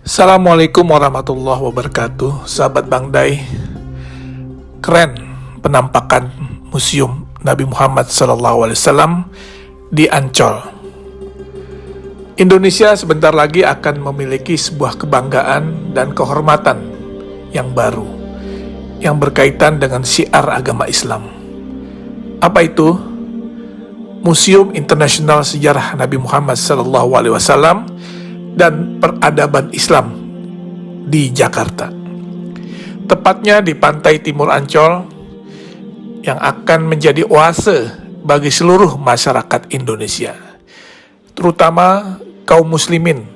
Assalamualaikum warahmatullahi wabarakatuh. Sahabat Bang Dai, keren penampakan Museum Nabi Muhammad SAW di Ancol. Indonesia sebentar lagi akan memiliki sebuah kebanggaan dan kehormatan yang baru yang berkaitan dengan syiar agama Islam. Apa itu? Museum Internasional Sejarah Nabi Muhammad SAW dan Peradaban Islam di Jakarta. Tepatnya di pantai timur Ancol yang akan menjadi oase bagi seluruh masyarakat Indonesia, terutama kaum muslimin,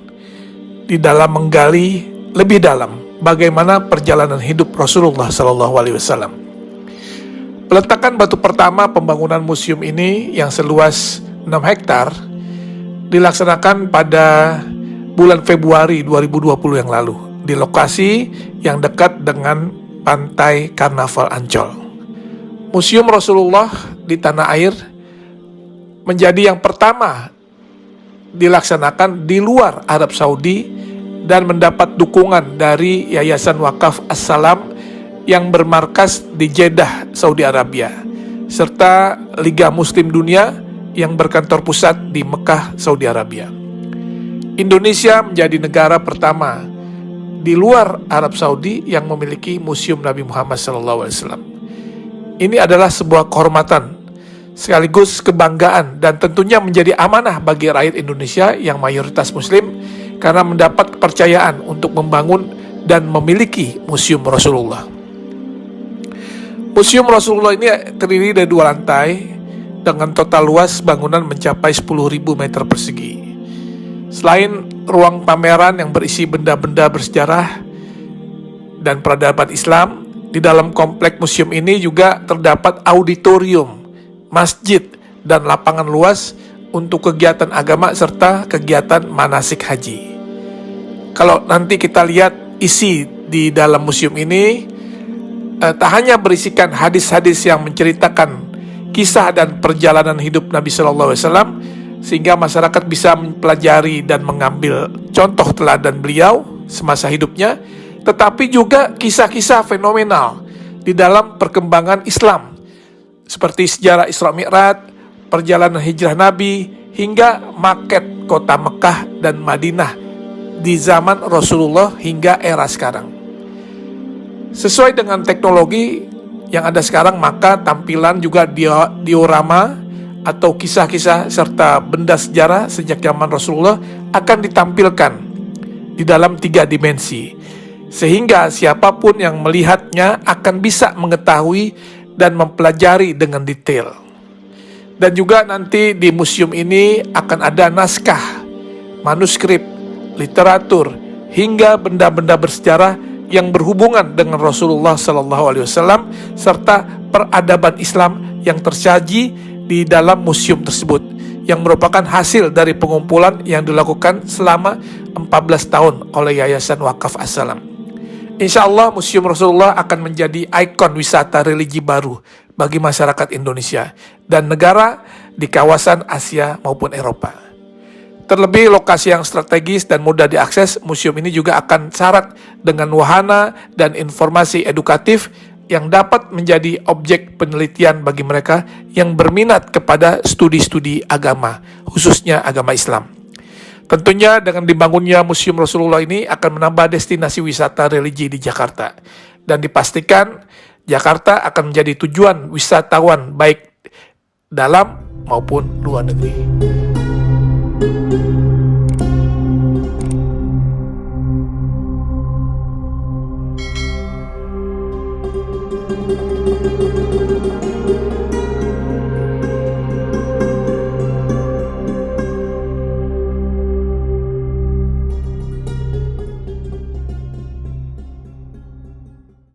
di dalam menggali lebih dalam bagaimana perjalanan hidup Rasulullah SAW. Peletakan batu pertama pembangunan museum ini yang seluas 6 hektar dilaksanakan pada bulan Februari 2020 yang lalu di lokasi yang dekat dengan pantai Karnaval Ancol. Museum Rasulullah di tanah air menjadi yang pertama dilaksanakan di luar Arab Saudi dan mendapat dukungan dari Yayasan Wakaf As-Salam yang bermarkas di Jeddah, Saudi Arabia, serta Liga Muslim Dunia yang berkantor pusat di Mekah, Saudi Arabia. Indonesia menjadi negara pertama di luar Arab Saudi yang memiliki Museum Nabi Muhammad SAW. Ini adalah sebuah kehormatan, sekaligus kebanggaan, dan tentunya menjadi amanah bagi rakyat Indonesia yang mayoritas Muslim karena mendapat kepercayaan untuk membangun dan memiliki Museum Rasulullah. Museum Rasulullah ini terdiri dari 2 lantai dengan total luas bangunan mencapai 10.000 meter persegi. Selain ruang pameran yang berisi benda-benda bersejarah dan peradaban Islam, di dalam komplek museum ini juga terdapat auditorium, masjid, dan lapangan luas untuk kegiatan agama serta kegiatan manasik haji. Kalau nanti kita lihat isi di dalam museum ini, tak hanya berisikan hadis-hadis yang menceritakan kisah dan perjalanan hidup Nabi SAW, sehingga masyarakat bisa mempelajari dan mengambil contoh teladan beliau semasa hidupnya, tetapi juga kisah-kisah fenomenal di dalam perkembangan Islam, seperti sejarah Isra Mi'raj, perjalanan hijrah Nabi, hingga maket kota Mekah dan Madinah di zaman Rasulullah hingga era sekarang. Sesuai dengan teknologi yang ada sekarang, maka tampilan juga diorama atau kisah-kisah serta benda sejarah sejak zaman Rasulullah akan ditampilkan di dalam 3 dimensi, sehingga siapapun yang melihatnya akan bisa mengetahui dan mempelajari dengan detail. Dan juga nanti di museum ini akan ada naskah, manuskrip, literatur, hingga benda-benda bersejarah yang berhubungan dengan Rasulullah SAW serta peradaban Islam yang tersaji di dalam museum tersebut, yang merupakan hasil dari pengumpulan yang dilakukan selama 14 tahun oleh Yayasan Wakaf As-Salam. Insya Allah Museum Rasulullah akan menjadi ikon wisata religi baru bagi masyarakat Indonesia dan negara di kawasan Asia maupun Eropa. Terlebih lokasi yang strategis dan mudah diakses, museum ini juga akan syarat dengan wahana dan informasi edukatif yang dapat menjadi objek penelitian bagi mereka yang berminat kepada studi-studi agama, khususnya agama Islam. Tentunya dengan dibangunnya Museum Rasulullah ini akan menambah destinasi wisata religi di Jakarta, dan dipastikan Jakarta akan menjadi tujuan wisatawan baik dalam maupun luar negeri.